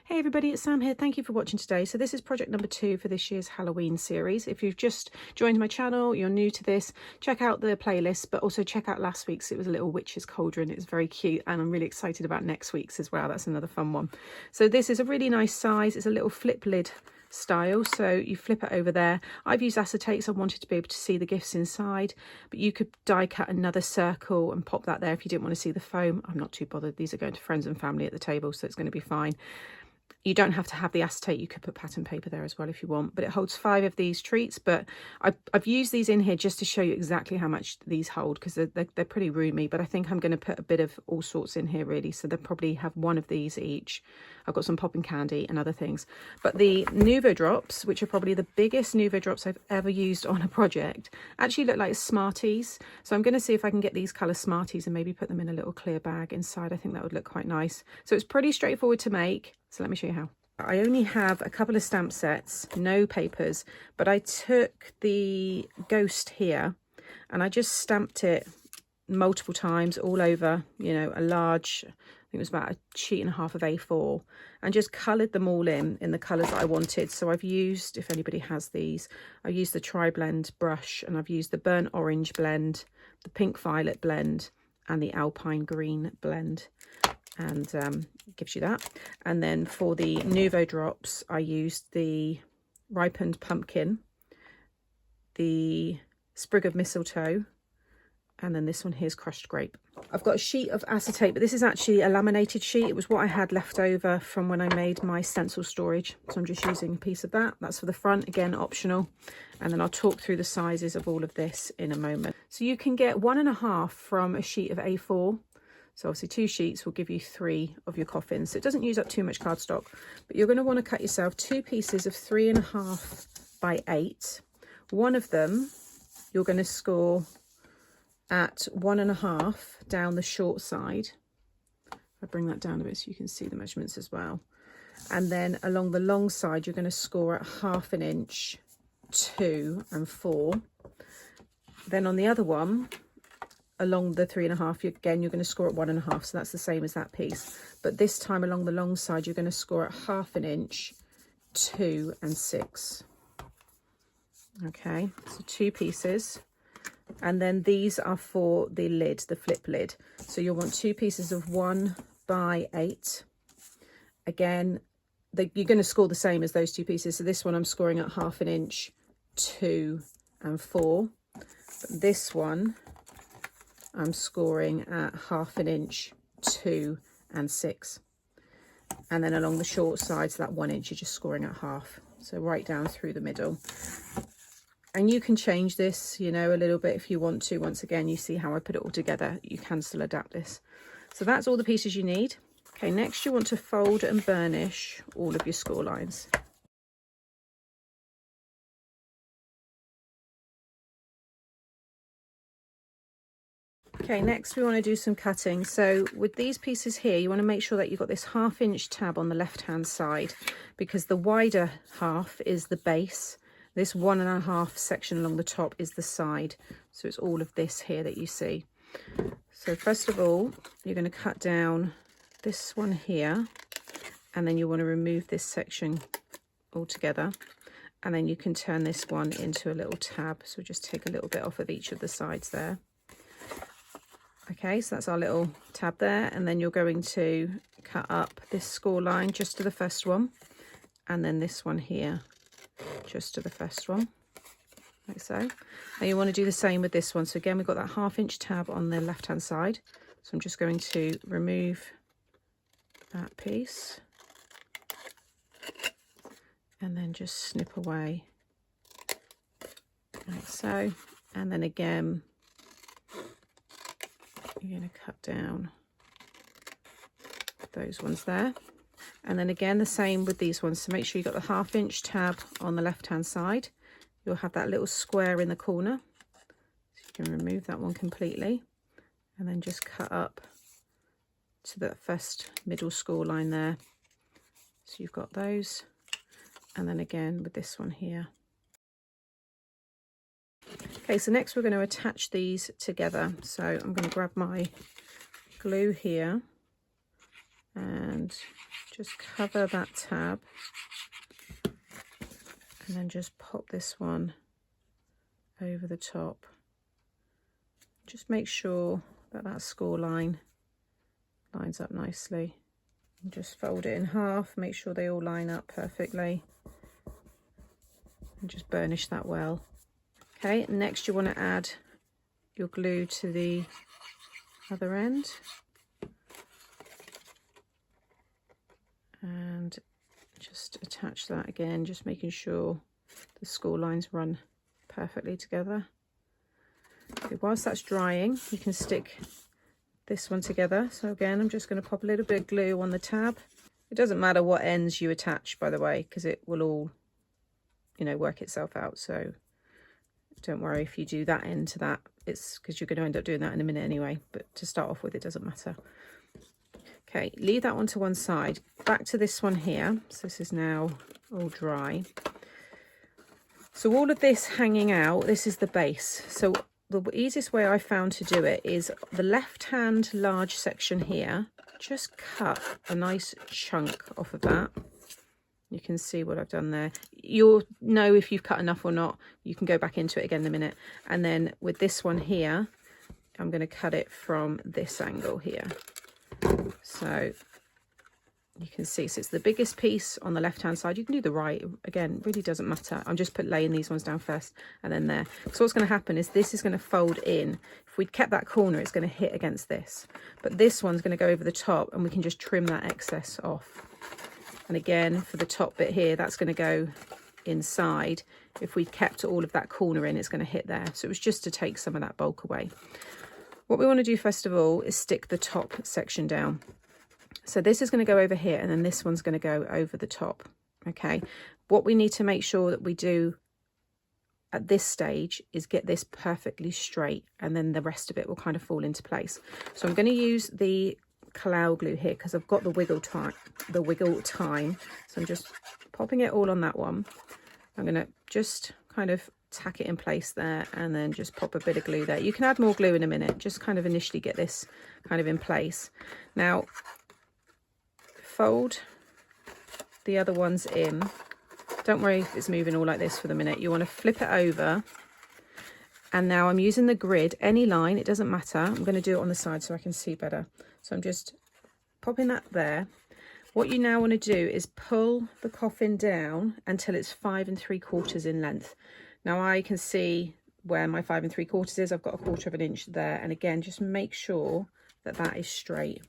Hey everybody, it's Sam here. Thank you for watching today. So this is project number 2 for this year's Halloween series. If you've just joined my channel, you're new to this, check out the playlist, but also check out last week's. It was a little witch's cauldron. It was very cute and I'm really excited about next week's as well. That's another fun one. So this is a really nice size. It's a little flip lid style, so you flip it over there. I've used acetate, so I wanted to be able to see the gifts inside, but you could die cut another circle and pop that there if you didn't want to see the foam. I'm not too bothered. These are going to friends and family at the table, so it's going to be fine. You don't have to have the acetate. You could put pattern paper there as well if you want, but it holds 5 of these treats. But I've used these in here just to show you exactly how much these hold, because they're pretty roomy, but I think I'm going to put a bit of all sorts in here really, so they'll probably have 1 of these each. I've got some popping candy and other things. But the Nuvo drops, which are probably the biggest Nuvo drops I've ever used on a project, actually look like Smarties. So I'm going to see if I can get these colour Smarties and maybe put them in a little clear bag inside. I think that would look quite nice. So it's pretty straightforward to make. So let me show you how. I only have a couple of stamp sets, no papers, but I took the ghost here and I just stamped it multiple times all over, you know, a large, I think it was about 1.5 sheets of A4, and just coloured them all in the colours that I wanted. So I've used, if anybody has these, I've used the Tri-Blend brush, and I've used the burnt orange blend, the pink violet blend, and the alpine green blend. And it gives you that. And then for the Nuvo drops, I used the Ripened pumpkin, the Sprig of Mistletoe, and then this one here's crushed grape. I've got a sheet of acetate, but this is actually a laminated sheet. It was what I had left over from when I made my stencil storage, so I'm just using a piece of that. That's for the front, again optional, and then I'll talk through the sizes of all of this in a moment. So you can get 1.5 from a sheet of A4. So obviously 2 sheets will give you 3 of your coffins. So it doesn't use up too much cardstock, but you're going to want to cut yourself 2 pieces of 3.5 by 8. One of them you're going to score at 1.5 down the short side. I'll bring that down a bit so you can see the measurements as well. And then along the long side, you're going to score at 1/2 inch, 2 and 4. Then on the other one, along the 3.5, again, you're going to score at 1.5, so that's the same as that piece. But this time along the long side, you're going to score at 1/2 inch, 2 and 6. Okay, so 2 pieces. And then these are for the lid, the flip lid. So you'll want 2 pieces of 1 by 8. Again, you're going to score the same as those 2 pieces. So this one I'm scoring at 1/2 inch, 2 and 4. But this one I'm scoring at 1/2 inch, 2 and 6. And then along the short side, so that 1 inch, you're just scoring at 1/2. So right down through the middle. And you can change this, you know, a little bit if you want to. Once again, you see how I put it all together. You can still adapt this. So that's all the pieces you need. Okay, next you want to fold and burnish all of your score lines. Okay, next we want to do some cutting. So with these pieces here, you want to make sure that you've got this 1/2 inch tab on the left hand side, because the wider half is the base. This 1.5 section along the top is the side. So it's all of this here that you see. So first of all, you're going to cut down this one here, and then you want to remove this section altogether. And then you can turn this one into a little tab. So just take a little bit off of each of the sides there. Okay, so that's our little tab there. And then you're going to cut up this score line just to the first one. And then this one here just to the first one, like so. And you want to do the same with this one. So again, we've got that 1/2 inch tab on the left hand side. So I'm just going to remove that piece and then just snip away like so. And then again, you're going to cut down those ones there. And then again, the same with these ones. So make sure you've got the 1/2 inch tab on the left hand side. You'll have that little square in the corner. So you can remove that one completely. And then just cut up to the first middle score line there. So you've got those. And then again with this one here. Okay, so next we're going to attach these together. So I'm going to grab my glue here and just cover that tab, and then just pop this one over the top. Just make sure that that score line lines up nicely, and just fold it in half, make sure they all line up perfectly, and just burnish that well. Okay, next you want to add your glue to the other end, and just attach that again, just making sure the score lines run perfectly together. Okay, whilst that's drying, you can stick this one together. So again, I'm just going to pop a little bit of glue on the tab. It doesn't matter what ends you attach, by the way, because it will all, you know, work itself out. So don't worry if you do that end to that, it's because you're going to end up doing that in a minute anyway, but to start off with, it doesn't matter. Okay, leave that one to one side. Back to this one here. So this is now all dry. So all of this hanging out, this is the base. So the easiest way I found to do it is the left-hand large section here. Just cut a nice chunk off of that. You can see what I've done there. You'll know if you've cut enough or not. You can go back into it again in a minute. And then with this one here, I'm going to cut it from this angle here. So you can see, so it's the biggest piece on the left hand side. You can do the right, again, really doesn't matter. I'm just laying these ones down first and then there. So what's going to happen is this is going to fold in. If we'd kept that corner, it's going to hit against this, but this one's going to go over the top, and we can just trim that excess off. And again, for the top bit here, that's going to go inside. If we kept all of that corner in, it's going to hit there. So it was just to take some of that bulk away. What we want to do first of all is stick the top section down. So this is going to go over here, and then this one's going to go over the top. Okay, what we need to make sure that we do at this stage is get this perfectly straight, and then the rest of it will kind of fall into place. So I'm going to use the Kalau glue here because I've got the wiggle time. So I'm just popping it all on that one. I'm going to just kind of tack it in place there, and then just pop a bit of glue there. You can add more glue in a minute, just kind of initially get this kind of in place. Now fold the other ones in. Don't worry if it's moving all like this for the minute. You want to flip it over, and now I'm using the grid, any line, it doesn't matter. I'm going to do it on the side so I can see better. So I'm just popping that there. What you now want to do is pull the coffin down until it's 5 3/4 in length. Now I can see where my 5 3/4 is. I've got 1/4 of an inch there, and again, just make sure that that is straight.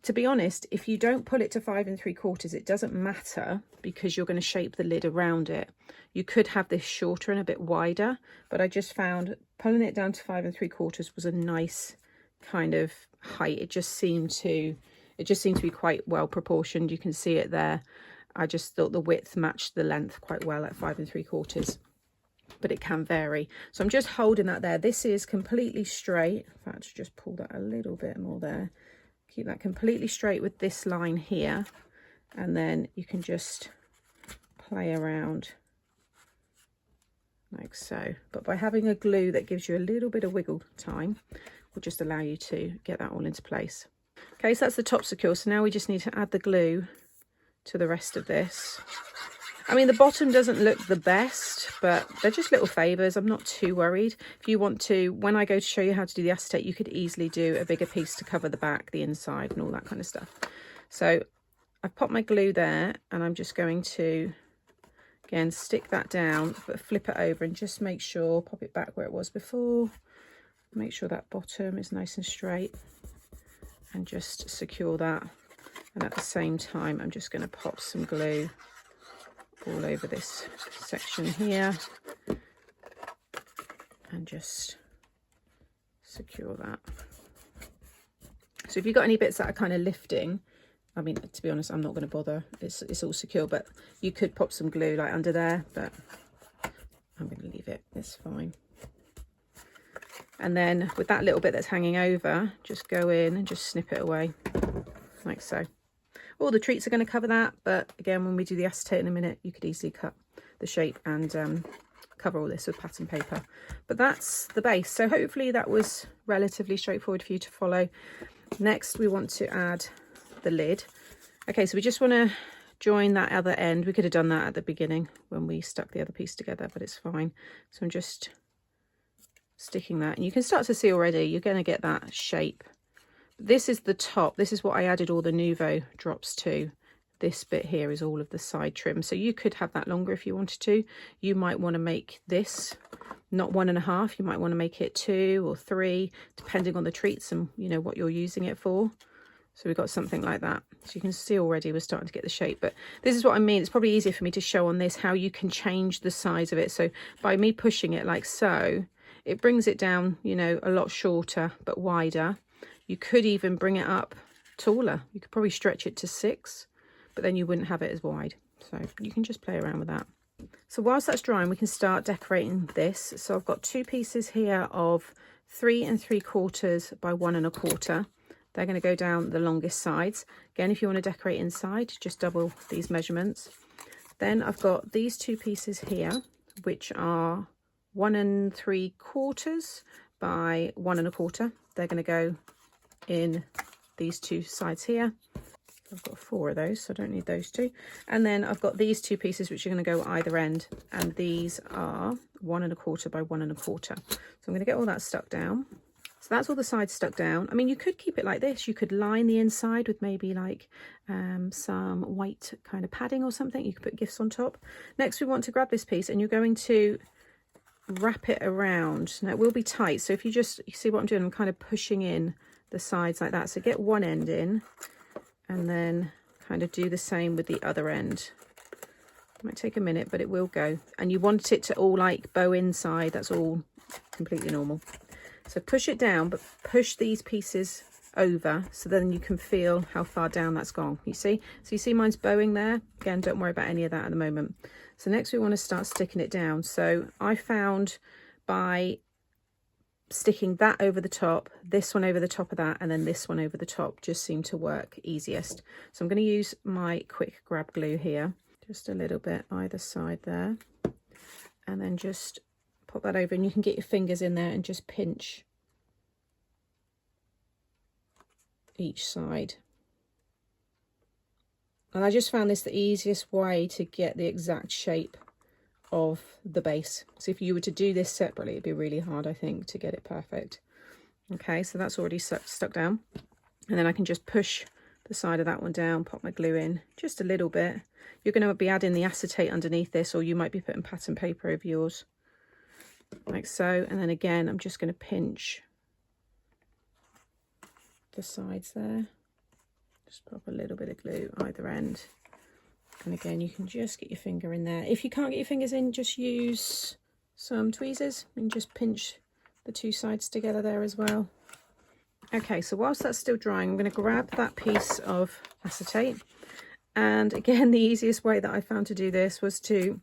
To be honest, if you don't pull it to 5 3/4, it doesn't matter because you're going to shape the lid around it. You could have this shorter and a bit wider, but I just found pulling it down to 5 3/4 was a nice kind of height. It just seemed to be quite well proportioned. You can see it there. I just thought the width matched the length quite well at 5 3/4, but it can vary. So I'm just holding that there. This is completely straight. In fact, just pull that a little bit more there. Keep that completely straight with this line here, and then you can just play around like so. But by having a glue that gives you a little bit of wiggle time, will just allow you to get that all into place. Okay, so that's the top secure. So now we just need to add the glue to the rest of this. I mean, the bottom doesn't look the best, but they're just little favours. I'm not too worried. If you want to, when I go to show you how to do the acetate, you could easily do a bigger piece to cover the back, the inside, and all that kind of stuff. So I've popped my glue there, and I'm just going to, again, stick that down, but flip it over and just make sure, pop it back where it was before. Make sure that bottom is nice and straight, and just secure that. And at the same time, I'm just going to pop some glue all over this section here and just secure that. So if you've got any bits that are kind of lifting, I mean, to be honest, I'm not going to bother. It's all secure, but you could pop some glue like under there, but I'm going to leave it. It's fine. And then with that little bit that's hanging over, just go in and just snip it away like so. All the treats are going to cover that, but again, when we do the acetate in a minute, you could easily cut the shape and cover all this with pattern paper. But that's the base. So hopefully that was relatively straightforward for you to follow. Next we want to add the lid. Okay, so we just want to join that other end. We could have done that at the beginning when we stuck the other piece together, but it's fine. So I'm just sticking that, and you can start to see already you're going to get that shape. This is the top. This is what I added all the Nuvo drops to. This bit here is all of the side trim, so you could have that longer if you wanted to. You might want to make this not 1.5, you might want to make it 2 or 3, depending on the treats and you know what you're using it for. So we've got something like that. So you can see already we're starting to get the shape, but this is what I mean. It's probably easier for me to show on this how you can change the size of it. So by me pushing it like so, it brings it down, you know, a lot shorter but wider. You could even bring it up taller. You could probably stretch it to 6, but then you wouldn't have it as wide. So you can just play around with that. So whilst that's drying, we can start decorating this. So I've got 2 pieces here of 3 3/4 by 1 1/4. They're going to go down the longest sides. Again, if you want to decorate inside, just double these measurements. Then I've got these 2 pieces here, which are 1 3/4 by 1 1/4. They're going to go in these 2 sides here. I've got 4 of those, so I don't need those 2. And then I've got these 2 pieces which are going to go either end, and these are 1 1/4 by 1 1/4. So I'm going to get all that stuck down. So that's all the sides stuck down. I mean, you could keep it like this. You could line the inside with maybe like some white kind of padding or something. You could put gifts on top. Next, we want to grab this piece, and you're going to wrap it around. Now it will be tight, so if you see what I'm doing, I'm kind of pushing in the sides like that. So get one end in, and then kind of do the same with the other end. It might take a minute, but it will go. And you want it to all like bow inside. That's all completely normal. So push it down, but push these pieces over so then you can feel how far down that's gone. You see? So you see mine's bowing there. Again, don't worry about any of that at the moment. So next we want to start sticking it down. So I found by sticking that over the top, this one over the top of that, and then this one over the top just seemed to work easiest. So I'm going to use my quick grab glue here, just a little bit either side there, and then just pop that over, and you can get your fingers in there and just pinch each side. And I just found this the easiest way to get the exact shape of the base. So if you were to do this separately, it'd be really hard, I think, to get it perfect. Okay, so that's already stuck down, and then I can just push the side of that one down, pop my glue in just a little bit. You're going to be adding the acetate underneath this, or you might be putting pattern paper over yours, like so. And then again, I'm just going to pinch the sides there, just pop a little bit of glue either end, and again you can just get your finger in there. If you can't get your fingers in, just use some tweezers and just pinch the 2 sides together there as well. Okay, so whilst that's still drying, I'm going to grab that piece of acetate, and again the easiest way that I found to do this was to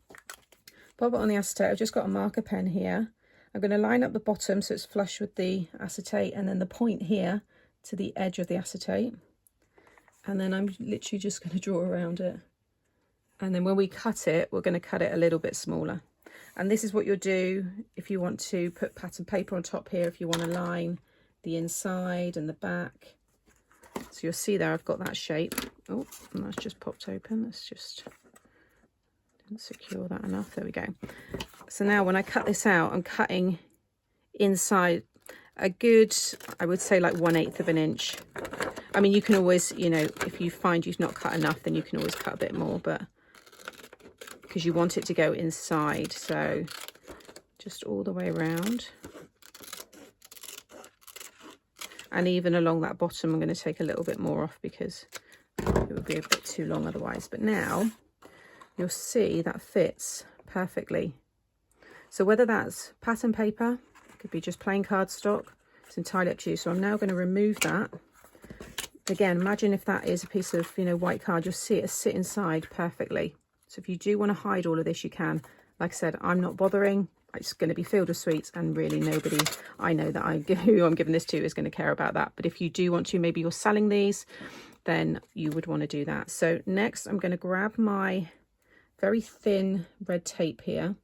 pop it on the acetate. I've just got a marker pen here. I'm going to line up the bottom so it's flush with the acetate, and then the point here to the edge of the acetate, and then I'm literally just going to draw around it. And then when we cut it, we're going to cut it a little bit smaller. And this is what you'll do if you want to put pattern paper on top here, if you want to line the inside and the back. So you'll see there I've got that shape. Oh, and that's just popped open. Let's just didn't secure that enough. There we go. So now when I cut this out, I'm cutting inside a good, I would say like 1/8 of an inch. I mean, you can always, you know, if you find you've not cut enough, then you can always cut a bit more, but because you want it to go inside. So just all the way around, and even along that bottom I'm going to take a little bit more off because it would be a bit too long otherwise. But now you'll see that fits perfectly. So whether that's pattern paper, it could be just plain cardstock, it's entirely up to you. So I'm now going to remove that. Again, imagine if that is a piece of, you know, white card, you'll see it sit inside perfectly. So if you do want to hide all of this, you can. Like I said, I'm not bothering. It's going to be filled with sweets, and really nobody I know that who I'm giving this to is going to care about that. But if you do want to, maybe you're selling these, then you would want to do that. So next I'm going to grab my very thin red tape here,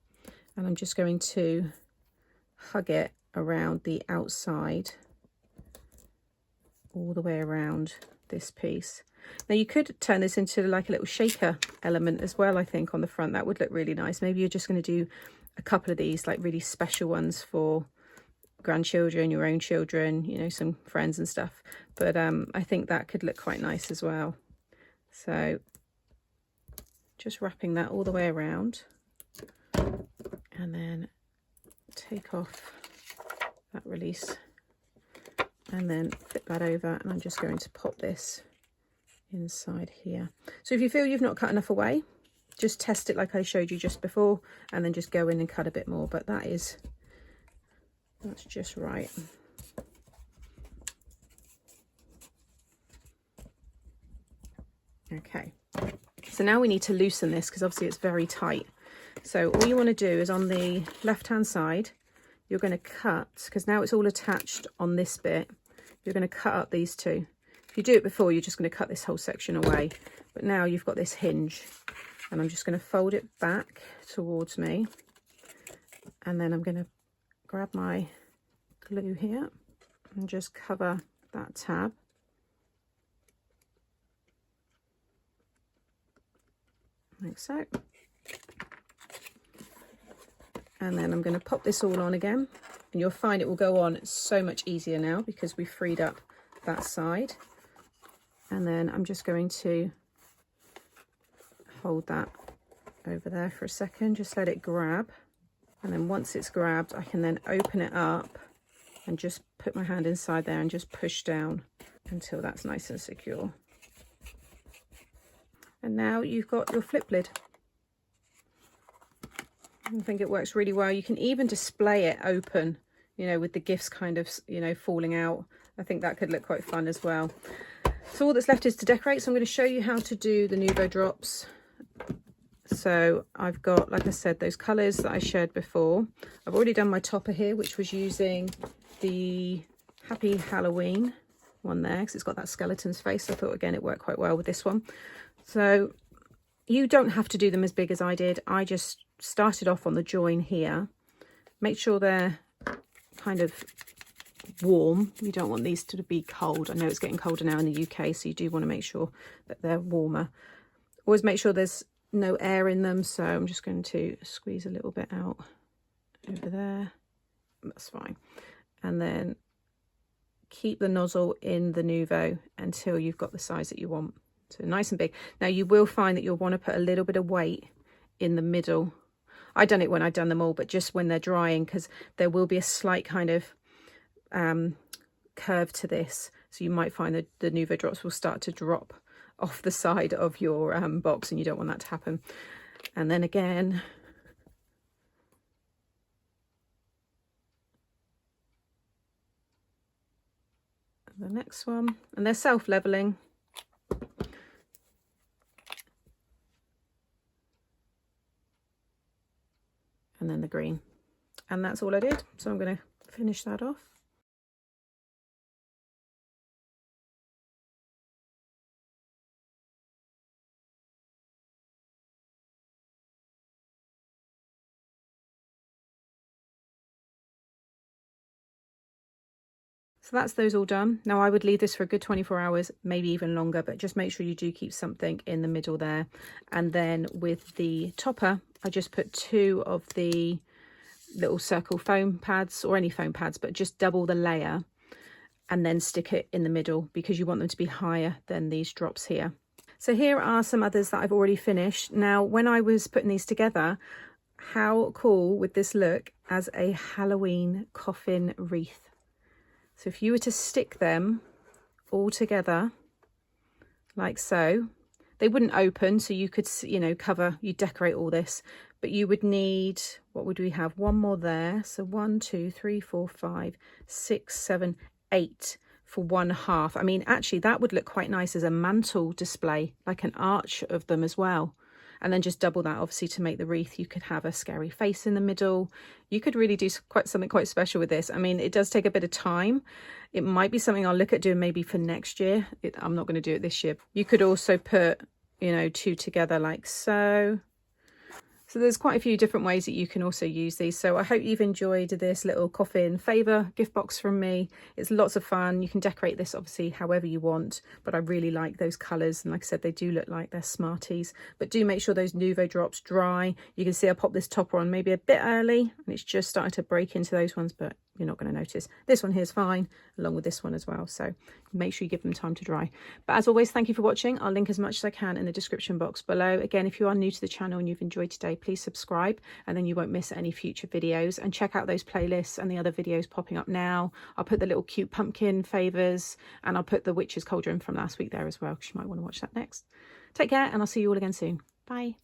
and I'm just going to hug it around the outside all the way around this piece. Now you could turn this into like a little shaker element as well, I think, on the front. That would look really nice. Maybe you're just going to do a couple of these, like really special ones for grandchildren, your own children, you know, some friends and stuff. But I think that could look quite nice as well. So just wrapping that all the way around, and then take off that release and then flip that over, and I'm just going to pop this inside here. So if you feel you've not cut enough away, just test it like I showed you just before, and then just go in and cut a bit more. But that's just right. Okay, so now we need to loosen this because obviously it's very tight. So all you want to do is on the left hand side, you're going to cut, because now it's all attached on this bit, you're going to cut up these two. If you do it before, you're just going to cut this whole section away, but now you've got this hinge, and I'm just going to fold it back towards me, and then I'm going to grab my glue here and just cover that tab. Like so. And then I'm going to pop this all on again, and you'll find it will go on so much easier now because we've freed up that side. And then I'm just going to hold that over there for a second, just let it grab. And then once it's grabbed, I can then open it up and just put my hand inside there and just push down until that's nice and secure. And now you've got your flip lid. I think it works really well. You can even display it open, you know, with the gifts kind of, you know, falling out. I think that could look quite fun as well. So all that's left is to decorate. So I'm going to show you how to do the Nuvo drops. So I've got, like I said, those colours that I shared before. I've already done my topper here, which was using the Happy Halloween one there, because it's got that skeleton's face. I thought, again, it worked quite well with this one. So you don't have to do them as big as I did. I just started off on the join here. Make sure they're kind of warm. You don't want these to be cold. I know it's getting colder now in the UK, so you do want to make sure that they're warmer. Always make sure there's no air in them, so I'm just going to squeeze a little bit out over there. That's fine. And then keep the nozzle in the Nuvo until you've got the size that you want. So nice and big. Now you will find that you'll want to put a little bit of weight in the middle. I've done it when I've done them all, but just when they're drying, because there will be a slight kind of curve to this. So you might find that the Nuvo drops will start to drop off the side of your box, and you don't want that to happen. And then again, the next one, and they're self-leveling. And then the green, and that's all I did. So I'm going to finish that off. So that's those all done. Now I would leave this for a good 24 hours, maybe even longer, but just make sure you do keep something in the middle there. And then with the topper, I just put 2 of the little circle foam pads, or any foam pads, but just double the layer and then stick it in the middle, because you want them to be higher than these drops here. So here are some others that I've already finished. Now, when I was putting these together, how cool would this look as a Halloween coffin wreath? So if you were to stick them all together like so, they wouldn't open, so you could, you know, cover, you decorate all this, but you would need, what would we have? 1 more there. So 1, 2, 3, 4, 5, 6, 7, 8 for 1/2. I mean, actually that would look quite nice as a mantle display, like an arch of them as well. And then just double that, obviously, to make the wreath. You could have a scary face in the middle. You could really do something quite special with this. I mean, it does take a bit of time. It might be something I'll look at doing maybe for next year. I'm not going to do it this year. You could also put, you know, 2 together like so. So there's quite a few different ways that you can also use these. So I hope you've enjoyed this little Coffin Favour gift box from me. It's lots of fun. You can decorate this obviously however you want, but I really like those colours. And like I said, they do look like they're Smarties. But do make sure those Nuvo drops dry. You can see I popped this topper on maybe a bit early and it's just starting to break into those ones, but you're not going to notice. This one here is fine, along with this one as well. So make sure you give them time to dry. But as always, thank you for watching. I'll link as much as I can in the description box below. Again, if you are new to the channel and you've enjoyed today, please subscribe and then you won't miss any future videos. And check out those playlists and the other videos popping up now. I'll put the little cute pumpkin favours and I'll put the witch's cauldron from last week there as well, because you might want to watch that next. Take care and I'll see you all again soon. Bye.